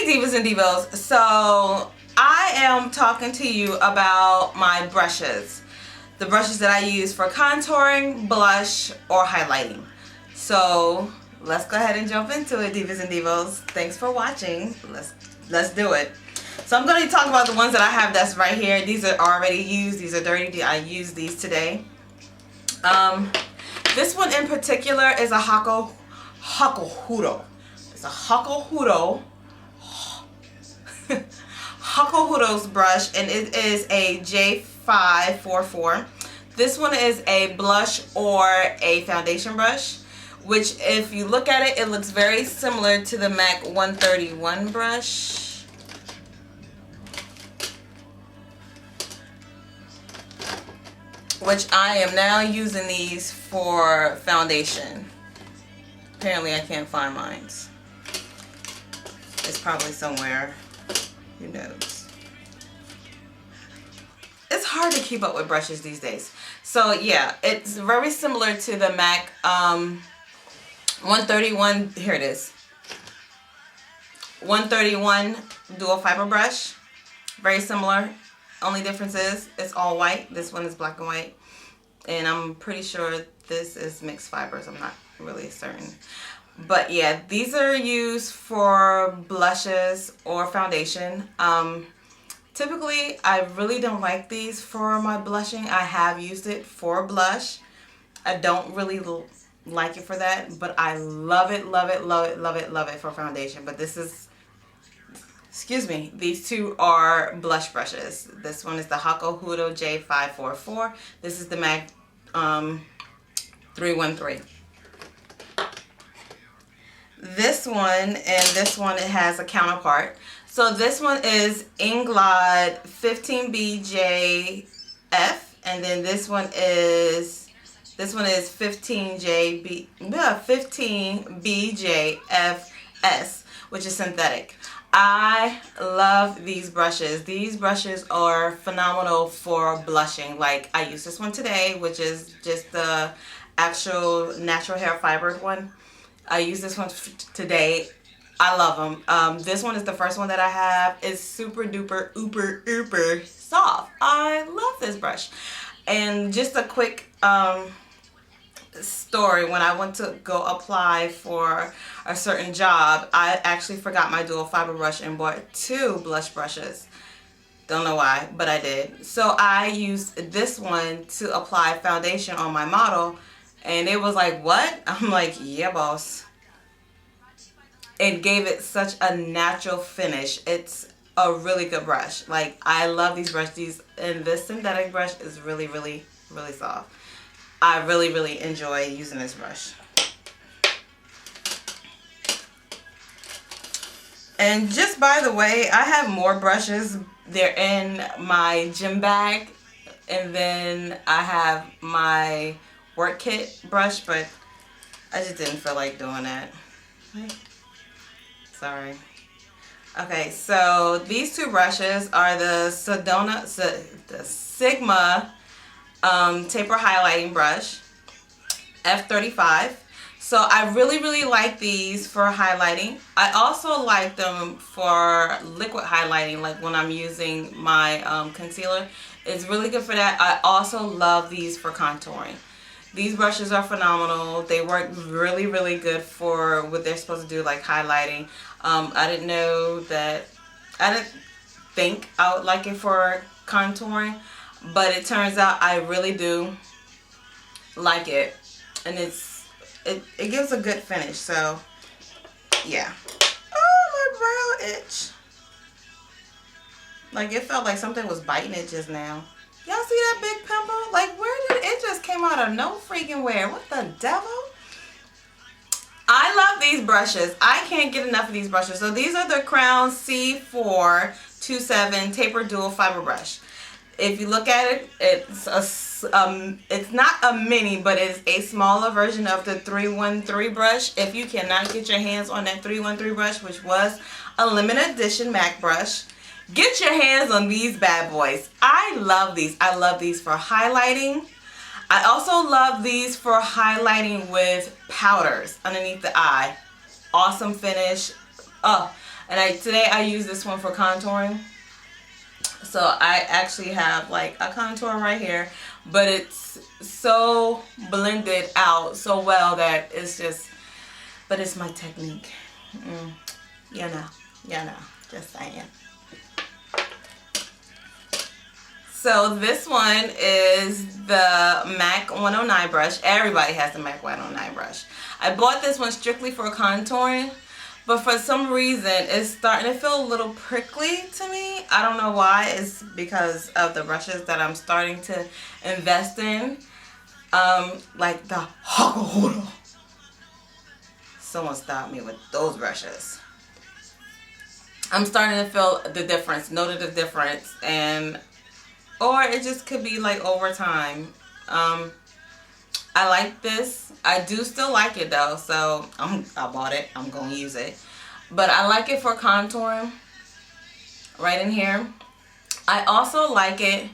Hey Divas and Divos, so I am talking to you about my brushes. The brushes that I use for contouring, blush, or highlighting. So let's go ahead and jump into it, Divas and Divos. Thanks for watching. Let's do it. So I'm going to talk about the ones that I have that's right here. These are already used. These are dirty. I used these today. This one in particular is a Hakuhodo. It's a Hakuhodo. Hakuhodo's brush, and it is a J544. This one is a blush or a foundation brush, which if you look at it, it looks very similar to the MAC 131 brush. Which I am now using these for foundation. Apparently I can't find mine. It's probably somewhere. Who knows? It's hard to keep up with brushes these days. So yeah, it's very similar to the MAC 131. Here it is. 131 dual fiber brush. Very similar. Only difference is it's all white. This one is black and white. And I'm pretty sure this is mixed fibers. I'm not really certain. But yeah, these are used for blushes or foundation. Typically, I really don't like these for my blushing. I have used it for blush. I don't really like it for that, but I love it, love it, love it, love it, love it for foundation. But this is, excuse me, these two are blush brushes. This one is the Hakuhodo J544. This is the MAC 313. This one and this one, it has a counterpart. So this one is Inglot 15BJF, and then this one is 15BJFS, which is synthetic. I love these brushes. These brushes are phenomenal for blushing. Like, I use this one today, which is just the actual natural hair fibered one. I use this one today. I love them. This one is the first one that I have. It's super duper uber soft. I love this brush. And just a quick story. When I went to go apply for a certain job, I actually forgot my dual fiber brush and bought 2 blush brushes. Don't know why, but I did. So I used this one to apply foundation on my model. And it was like, what? I'm like, yeah, boss. It gave it such a natural finish. It's a really good brush. Like, I love these brushes. And this synthetic brush is really, really, really soft. I really, really enjoy using this brush. And just by the way, I have more brushes. They're in my gym bag. And then I have my work kit brush, but I just didn't feel like doing that. Sorry. Okay, so these 2 brushes are the Sigma Tapered Highlighting brush, F35. So I really, really like these for highlighting. I also like them for liquid highlighting, like when I'm using my concealer. It's really good for that. I also love these for contouring. These brushes are phenomenal. They work really, really good for what they're supposed to do, like highlighting. I didn't think I would like it for contouring, but it turns out I really do like it. And it gives a good finish, so yeah. Oh, my brow itch. Like, it felt like something was biting it just now. Y'all see that big pimple? Like, where did it just came out of no freaking where? What the devil? I love these brushes. I can't get enough of these brushes. So these are the Crown C427 Tapered Dual Fiber Brush. If you look at it, it's not a mini, but it's a smaller version of the 313 brush. If you cannot get your hands on that 313 brush, which was a limited edition MAC brush, get your hands on these bad boys. I love these. I love these for highlighting. I also love these for highlighting with powders underneath the eye. Awesome finish. Oh, And today I use this one for contouring. So I actually have like a contour right here, but it's so blended out so well that it's just, but it's my technique. You know, just saying. So this one is the MAC 109 brush. Everybody has the MAC 109 brush. I bought this one strictly for contouring, but for some reason it's starting to feel a little prickly to me. I don't know why. It's because of the brushes that I'm starting to invest in. Like the Hakuhodo. Someone stopped me with those brushes. I'm starting to feel the difference, noted the difference, and or it just could be like over time. I like this. I do still like it though, so I bought it. I'm gonna use it, but I like it for contouring right in here. I also like it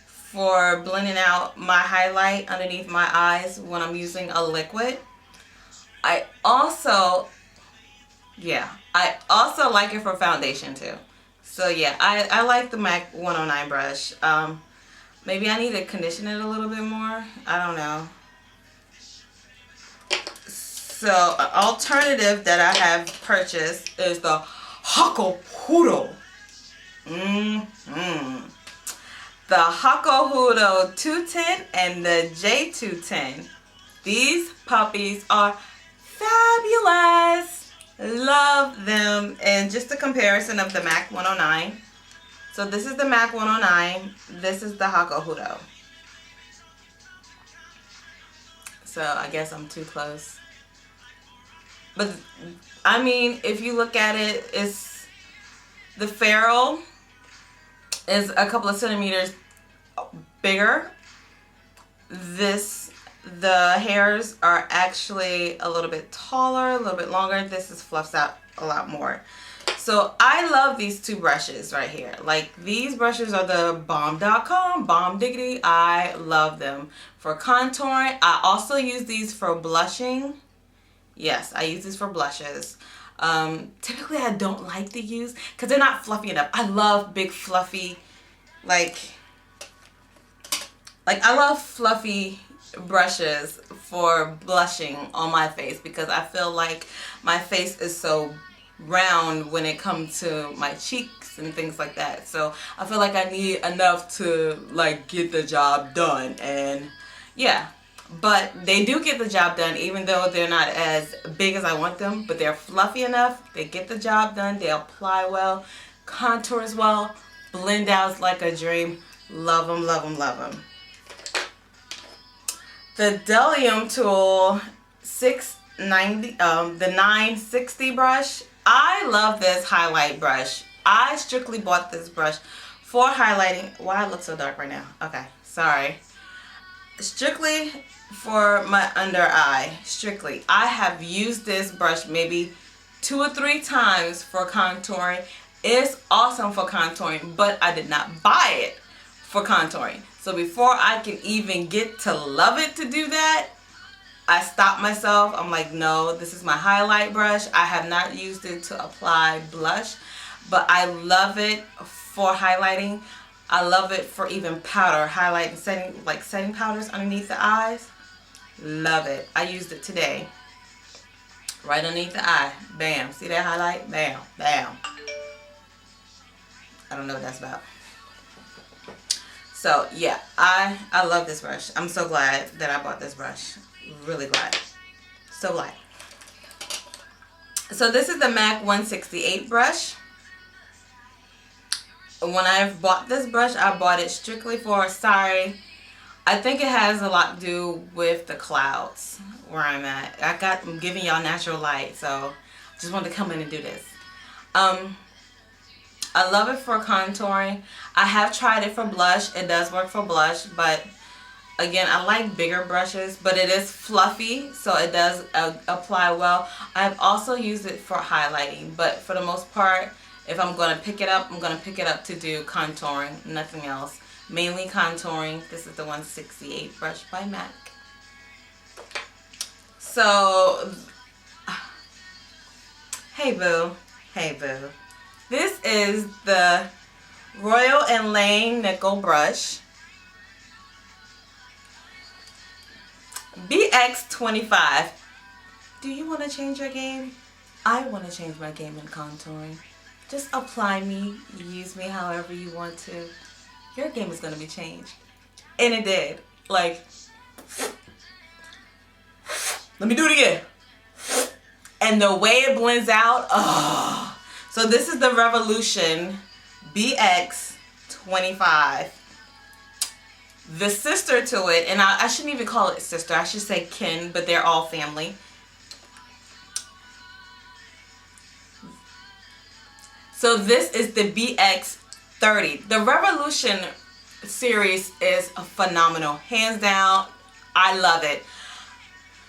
for blending out my highlight underneath my eyes when I'm using a liquid. I also like it for foundation too. So yeah, I like the MAC 109 brush. Maybe I need to condition it a little bit more. I don't know. So an alternative that I have purchased is the Hakuhodo. The Hakuhodo 210 and the J210. These puppies are fabulous. Love them. And just a comparison of the MAC 109. So this is the MAC 109. This is the Hakuhodo. So I guess I'm too close. But I mean, if you look at it, it's the ferrule is a couple of centimeters bigger. The hairs are actually a little bit taller, a little bit longer. This is fluffs out a lot more. So I love these two brushes right here. Like these brushes are the bomb.com, bomb diggity. I love them for contouring. I also use these for blushing. Yes, I use these for blushes. Typically I don't like to use because they're not fluffy enough. I love big fluffy, like I love fluffy brushes for blushing on my face because I feel like my face is so round when it comes to my cheeks and things like that. So I feel like I need enough to like get the job done. And yeah, but they do get the job done even though they're not as big as I want them, but they're fluffy enough. They get the job done. They apply well, contours well, blend out like a dream. Love them, love them, love them. The Bdellium tool 690, the 960 brush. I love this highlight brush. I strictly bought this brush for highlighting. Why I look so dark right now? Okay, sorry. Strictly for my under eye. Strictly. I have used this brush maybe 2 or 3 times for contouring. It's awesome for contouring, but I did not buy it for contouring. So before I can even get to love it to do that, I stopped myself. I'm like, no, this is my highlight brush. I have not used it to apply blush, but I love it for highlighting. I love it for even powder, highlight and setting, like setting powders underneath the eyes. Love it. I used it today. Right underneath the eye. Bam. See that highlight? Bam. Bam. I don't know what that's about. So yeah, I love this brush. I'm so glad that I bought this brush. Really glad. So glad. So this is the MAC 168 brush. When I bought this brush, I bought it strictly for, sorry, I think it has a lot to do with the clouds where I'm at. I'm giving y'all natural light, so just wanted to come in and do this. I love it for contouring. I have tried it for blush. It does work for blush, but again, I like bigger brushes, but it is fluffy, so it does apply well. I've also used it for highlighting, but for the most part, if I'm going to pick it up, I'm going to pick it up to do contouring, nothing else. Mainly contouring. This is the 168 brush by MAC. So, hey boo. Hey boo. This is the Royal and Langnickel brush. BX25. Do you want to change your game? I want to change my game in contouring. Just apply me, use me however you want to. Your game is going to be changed. And it did. Like, let me do it again. And the way it blends out, oh. So this is the Revolution BX25. The sister to it, and I shouldn't even call it sister, I should say kin, but they're all family. So this is the BX30. The Revolution series is phenomenal. Hands down, I love it.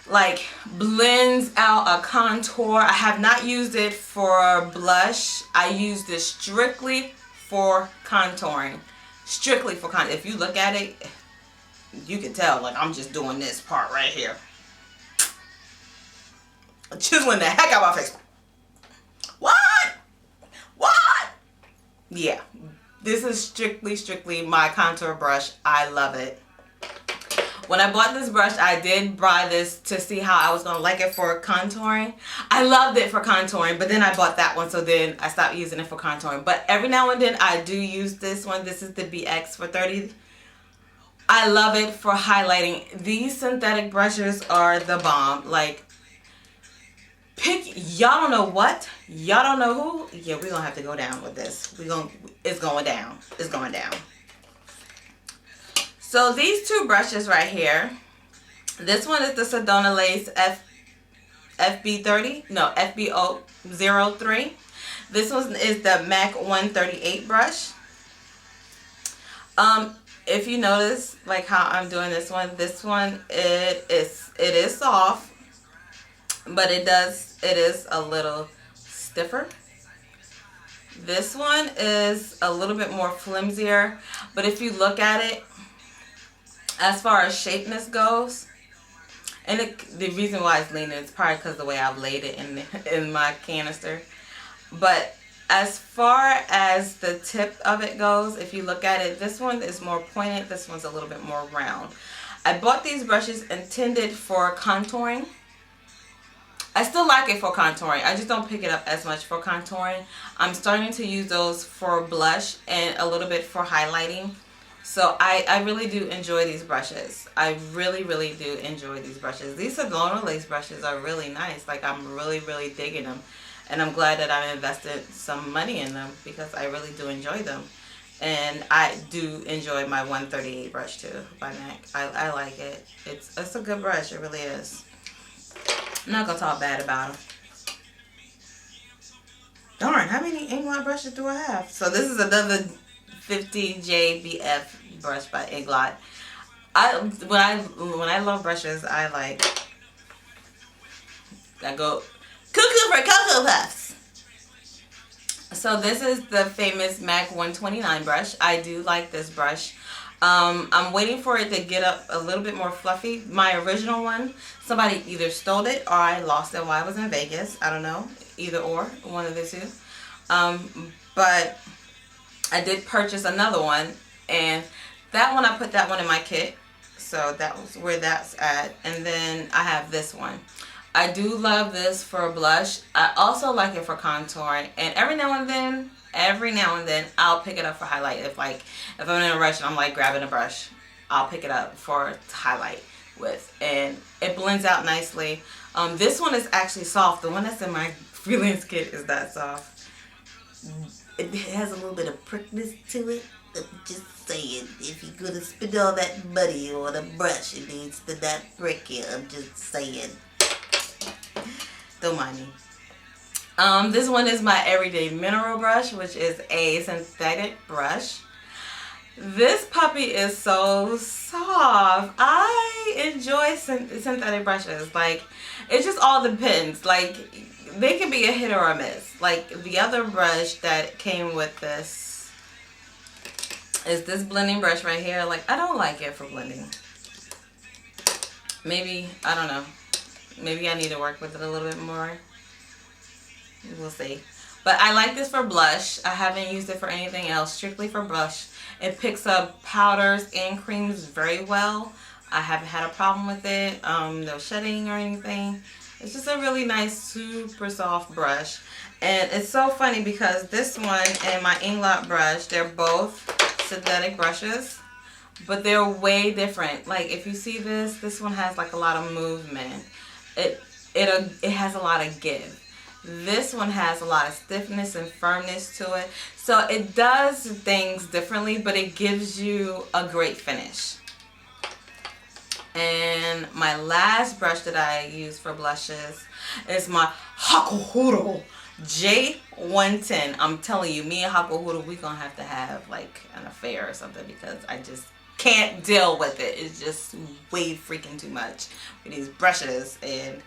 Like, blends out a contour. I have not used it for blush. I use this strictly for contouring. Strictly for contour. If you look at it, you can tell, like, I'm just doing this part right here. Chiseling the heck out of my face. What? Yeah, this is strictly my contour brush. I love it. When I bought this brush, I did buy this to see how I was going to like it for contouring. I loved it for contouring, but then I bought that one, so then I stopped using it for contouring. But every now and then, I do use this one. This is the BX30. I love it for highlighting. These synthetic brushes are the bomb. Like, y'all don't know what, y'all don't know who. Yeah, we're gonna have to go down with this. It's going down. It's going down. So these two brushes right here, this one is the Sedona Lace FB03. This one is the MAC 138 brush. If you notice, like how I'm doing this one it is soft, but it is a little stiffer. This one is a little bit more flimsier, but if you look at it, as far as shapeness goes, and the reason why it's leaning is probably because of the way I've laid it in my canister. But as far as the tip of it goes, if you look at it, this one is more pointed. This one's a little bit more round. I bought these brushes intended for contouring. I still like it for contouring. I just don't pick it up as much for contouring. I'm starting to use those for blush and a little bit for highlighting. So I really do enjoy these brushes. I really do enjoy these brushes. These Sedona Lace brushes are really nice. Like, I'm really digging them. And I'm glad that I invested some money in them because I really do enjoy them. And I do enjoy my 138 brush too by MAC. I like it. It's a good brush. It really is. I'm not going to talk bad about them. Darn, how many Inglot brushes do I have? So this is another 50JBF brush by Inglot. When I love brushes, I go cuckoo for Cocoa Puffs. So this is the famous MAC 129 brush. I do like this brush. I'm waiting for it to get up a little bit more fluffy. My original one, somebody either stole it or I lost it while I was in Vegas. I don't know. Either or. One of the two. But I did purchase another one. And that one, I put that one in my kit. So that was where that's at. And then I have this one. I do love this for blush. I also like it for contouring. And every now and then, I'll pick it up for highlight. If I'm in a rush and I'm like grabbing a brush, I'll pick it up to highlight with. And it blends out nicely. This one is actually soft. The one that's in my freelance kit is that soft. It has a little bit of prickness to it. I'm just saying, if you're going to spend all that money on a brush, it needs to not prick you. I'm just saying. Don't mind me. This one is my everyday mineral brush, which is a synthetic brush. This puppy is so soft. I enjoy synthetic brushes. Like, it just all depends. Like, they can be a hit or a miss. Like, the other brush that came with this is this blending brush right here. Like, I don't like it for blending. Maybe, I don't know. Maybe I need to work with it a little bit more. We'll see. But I like this for blush. I haven't used it for anything else, strictly for blush. It picks up powders and creams very well. I haven't had a problem with it. No shedding or anything. It's just a really nice, super soft brush. And it's so funny because this one and my Inglot brush, they're both synthetic brushes, but they're way different. Like if you see this one has like a lot of movement. It has a lot of give. This one has a lot of stiffness and firmness to it. So it does things differently, but it gives you a great finish. And my last brush that I use for blushes is my Hakuhodo J110. I'm telling you, me and Hakuhodo, we're going to have like an affair or something because I just can't deal with it. It's just way freaking too much with these brushes, and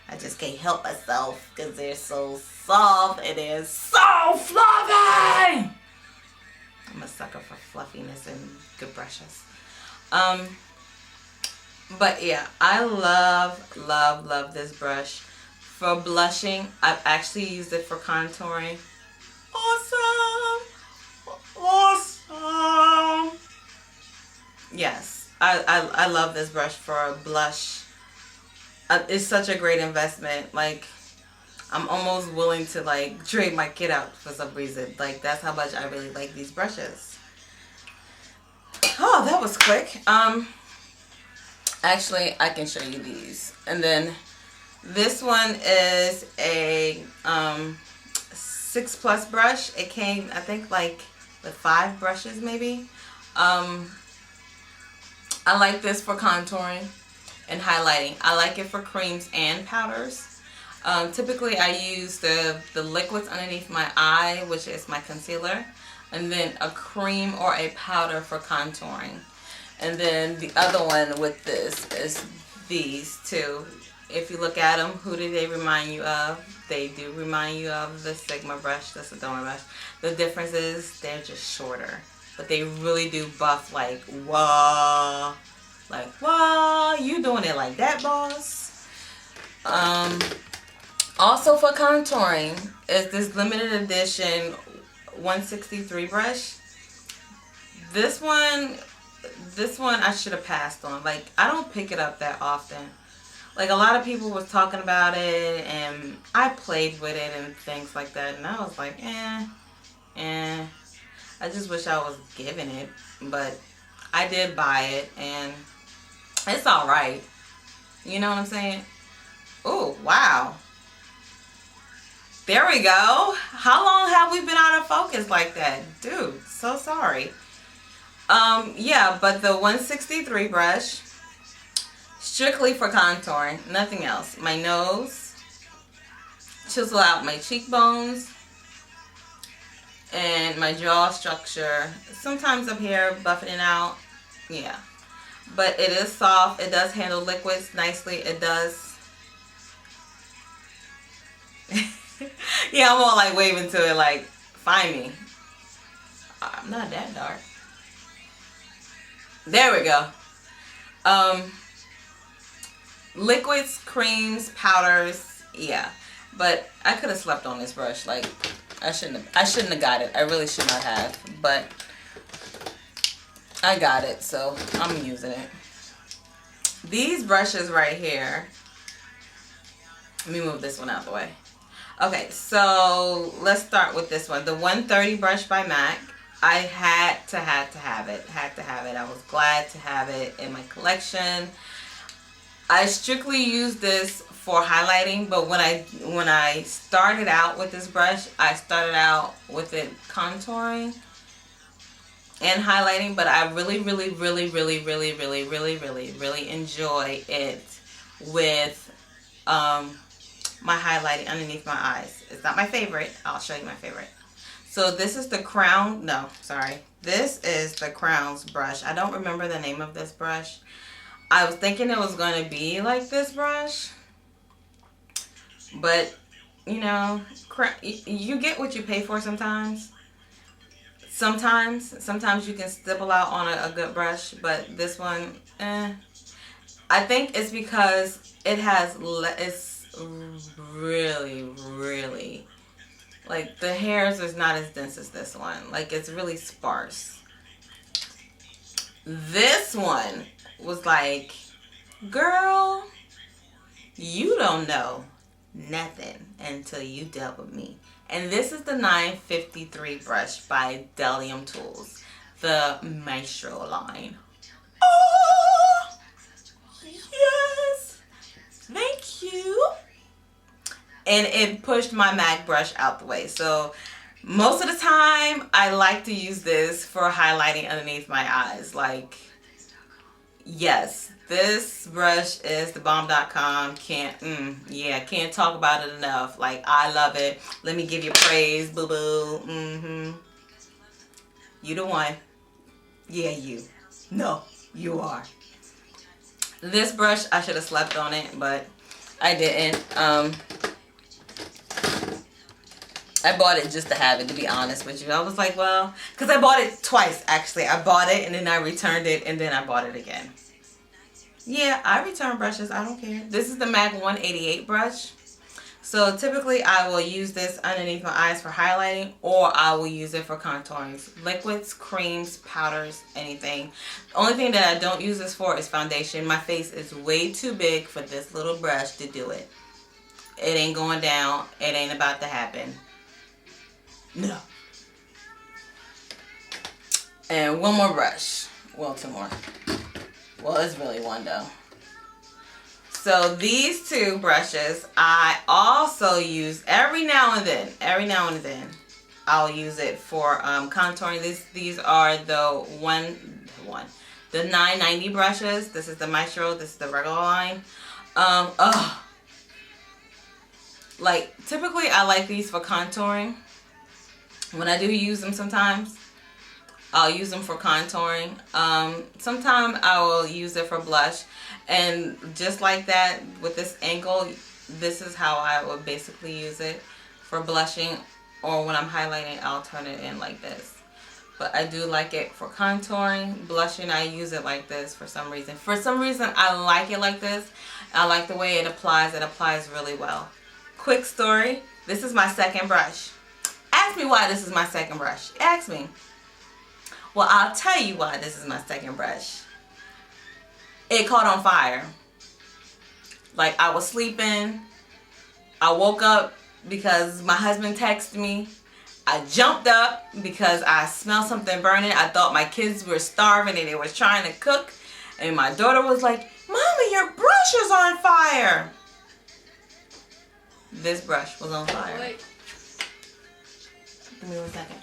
I just can't help myself because they're so soft and they're so fluffy. I'm a sucker for fluffiness and good brushes. But yeah, I love this brush. For blushing, I've actually used it for contouring. Awesome. Yes, I love this brush for a blush. It's such a great investment. Like, I'm almost willing to like trade my kid out for some reason. Like, that's how much I really like these brushes. Oh, that was quick. Actually, I can show you these. And then this one is a SixPlus brush. It came, I think, like with 5 brushes maybe. I like this for contouring and highlighting. I like it for creams and powders. Typically, I use the liquids underneath my eye, which is my concealer, and then a cream or a powder for contouring. And then the other one with this is these two. If you look at them, who do they remind you of? They do remind you of the Sigma brush, the Sedona brush. The difference is they're just shorter. But they really do buff like, whoa. Like, whoa, you doing it like that, boss? Also for contouring is this limited edition 163 brush. This one I should have passed on. Like, I don't pick it up that often. Like, a lot of people was talking about it, and I played with it and things like that, and I was like, I just wish I was giving it, but I did buy it, and it's alright. You know what I'm saying? Oh, wow. There we go. How long have we been out of focus like that? Dude, so sorry. Yeah, but the 163 brush, strictly for contouring, nothing else. My nose, chisel out my cheekbones, and my jaw structure. Sometimes up here, buffing it out. Yeah. But it is soft. It does handle liquids nicely. It does. Yeah, I'm all like waving to it like, find me. I'm not that dark. There we go. Liquids, creams, powders, yeah. But I could have slept on this brush. Like, I shouldn't have got it. I really should not have. But I got it, so I'm using it. These brushes right here. Let me move this one out of the way. Okay, so let's start with this one. The 130 brush by MAC. I had to have it. I was glad to have it in my collection. I strictly use this for highlighting, but when I started out with this brush, I started out with it contouring and highlighting, but I really enjoy it with my highlighting underneath my eyes. It's not my favorite. I'll show you my favorite. So this is the Crown, no, sorry. This is the Crown's brush. I don't remember the name of this brush. I was thinking it was going to be like this brush. But, you know, you get what you pay for sometimes. Sometimes you can stipple out on a good brush, but this one, I think it's because it has, it's really Like the hairs is not as dense as this one. Like it's really sparse. This one was like, girl, you don't know nothing until you dealt with me. And this is the 953 brush by Bdellium Tools, the Maestro line. Oh, yes, thank you. And it pushed my MAC brush out the way. So most of the time, I like to use this for highlighting underneath my eyes. Like, yes, this brush is the bomb.com. Can't talk about it enough. Like, I love it. Let me give you praise, boo-boo. You the one. Yeah, you. No, you are. This brush, I should have slept on it, but I didn't. I bought it just to have it, to be honest with you. I was like, well, because I bought it twice, actually. I bought it, and then I returned it, and then I bought it again. Yeah, I return brushes. I don't care. This is the MAC 188 brush. So typically, I will use this underneath my eyes for highlighting, or I will use it for contouring. Liquids, creams, powders, anything. The only thing that I don't use this for is foundation. My face is way too big for this little brush to do it. It ain't going down. It ain't about to happen. No. And one more brush. Well, two more. Well, it's really one though. So these two brushes, I also use every now and then. I'll use it for contouring. These are the the 990 brushes. This is the Maestro. This is the regular line. Like typically, I like these for contouring. When I do use them, sometimes I'll use them for contouring. Sometimes I will use it for blush. And just like that, with this angle, this is how I would basically use it for blushing. Or when I'm highlighting, I'll turn it in like this. But I do like it for contouring. Blushing, I use it like this for some reason. For some reason, I like it like this. I like the way it applies. It applies really well. Quick story. This is my second brush. Ask me why this is my second brush. Ask me. Well, I'll tell you why this is my second brush. It caught on fire. Like, I was sleeping. I woke up because my husband texted me. I jumped up because I smelled something burning. I thought my kids were starving and they were trying to cook. And my daughter was like, Mommy, your brush is on fire. This brush was on fire. Wait. Give me 1 second.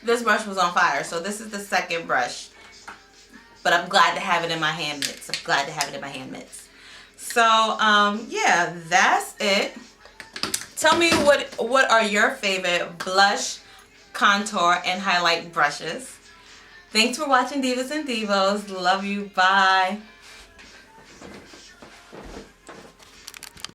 This brush was on fire. So this is the second brush. But I'm glad to have it in my hand mitts. So, yeah, that's it. Tell me what are your favorite blush, contour, and highlight brushes. Thanks for watching Divas and Divos. Love you. Bye.